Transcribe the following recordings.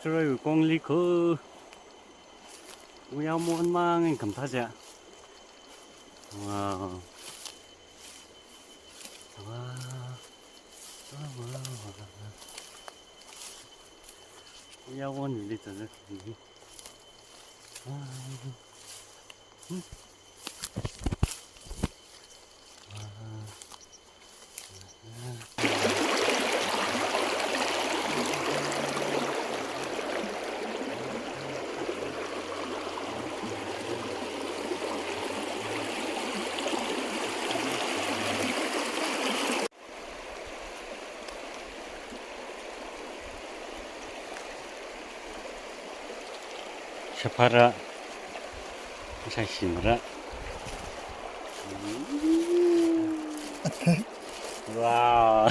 rồi con ly khứ nhau muốn mang anh cầm thắt dạ. Wow. nhau muốn đi tới đây. 샤파라 샤시무라 와우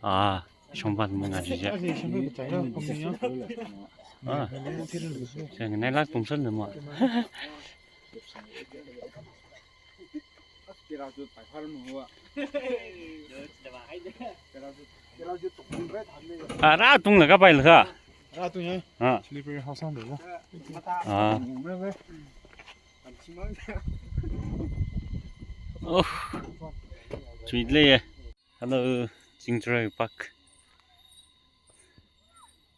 아 숑반 뭔가 주자 아 제가 내가 동선 넘어 ra tung là các bài là ra tung nhá à sleeper house sang được à oh chuyện lệ hello Jingjray Park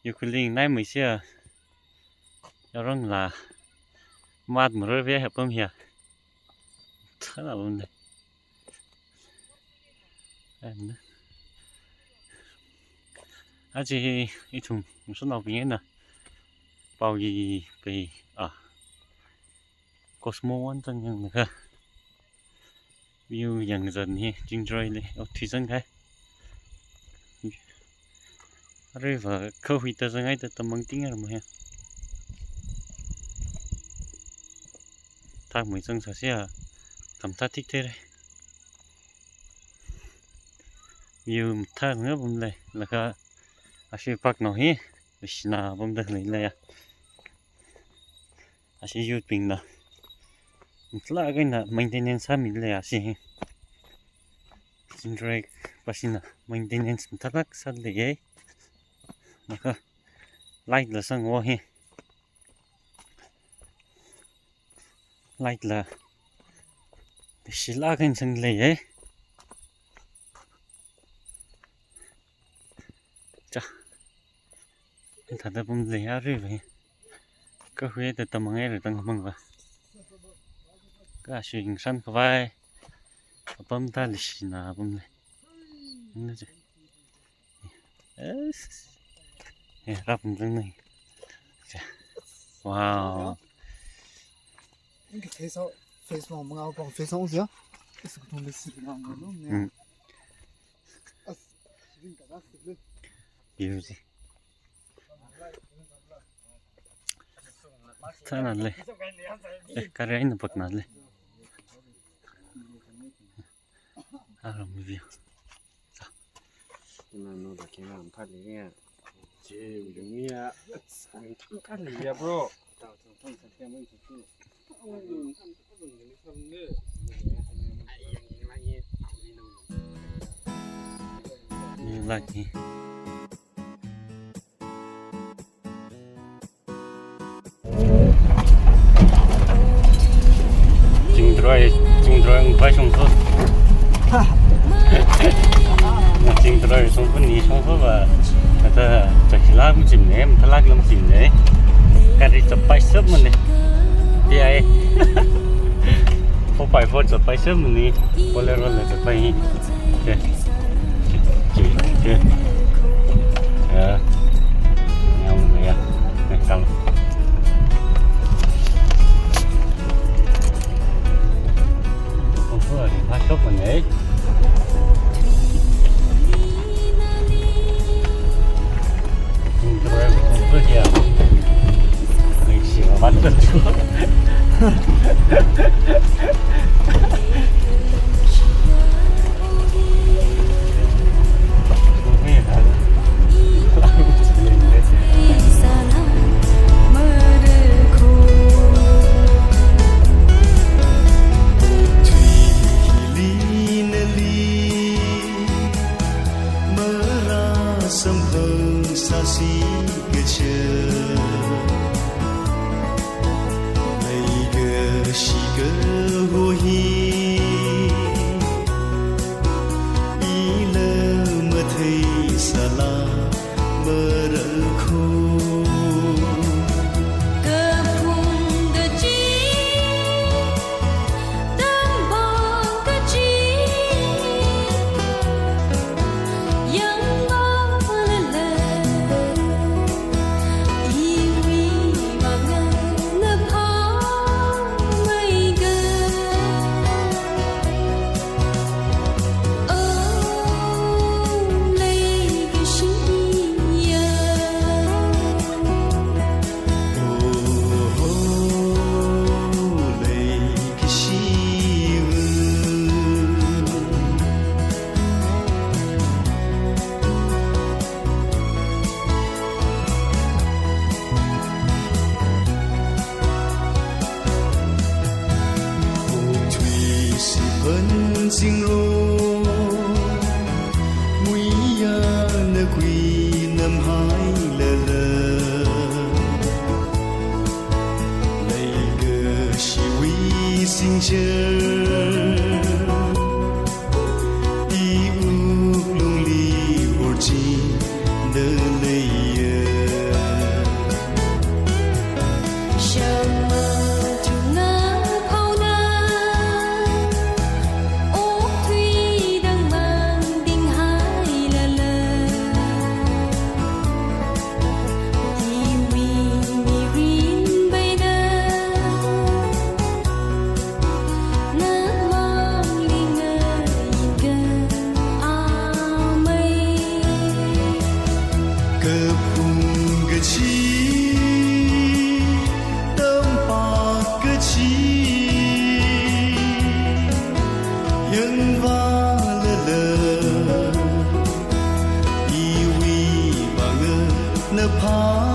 yêu linh này mới xưa cho rằng là mát một rồi về hợp âm hiệp thật là vấn đề 아직 이tum 무슨 나오긴 bao bị Cosmo 완전 những cái view dần dần hi Jingjray đi thủy dân cái rồi và cơ hội tới ngay từ tầm bằng tiếng rồi mà thang mấy dân sẽ tầm thắt thích thế đây view thang nữa bông này là cái 아시 박 너희 시나 범들 레야 아시 유빙나 슬라가이나 메인테넌스 밀레 아시 Jingjray 바시나 메인테넌스 타락 살레게 나가 라이트 상워 해 라이트 라 실라가인 상레에 자 다들 보면 돼야 rồi có huế từ tầm nghe rồi tăng mừng và cái chuyện săn vai bấm ta lịch nào bấm này nó chứ ra bấm cái này wow 이게 페이스 뭔가 봐 페이스 오세요 그래서 돈 내시 나온 거 너무 beauty thế nào lên cái này nó bật nào lên làm gì nó đã cái làm phát đấy nghe chế giống như sang thằng cắt lìa bro như vậy thì Jingjray phải sống tốt Jingjray sống phân nhị sống tốt và người ta chạy lá cũng chìm nè, ta lá cũng chìm nè cái này chụp bài sớm mình nè đi ai phải phốt chụp bài sớm mình đi bolero là chụp bài kìa kìa nhau này à này cầm rồi phát sốt mình đấy rồi không có gì à người xỉu bắn được chưa sana merku 情路，每呀那归南海了了，那个是为心事，一无龙里无尽的泪呀。 怕。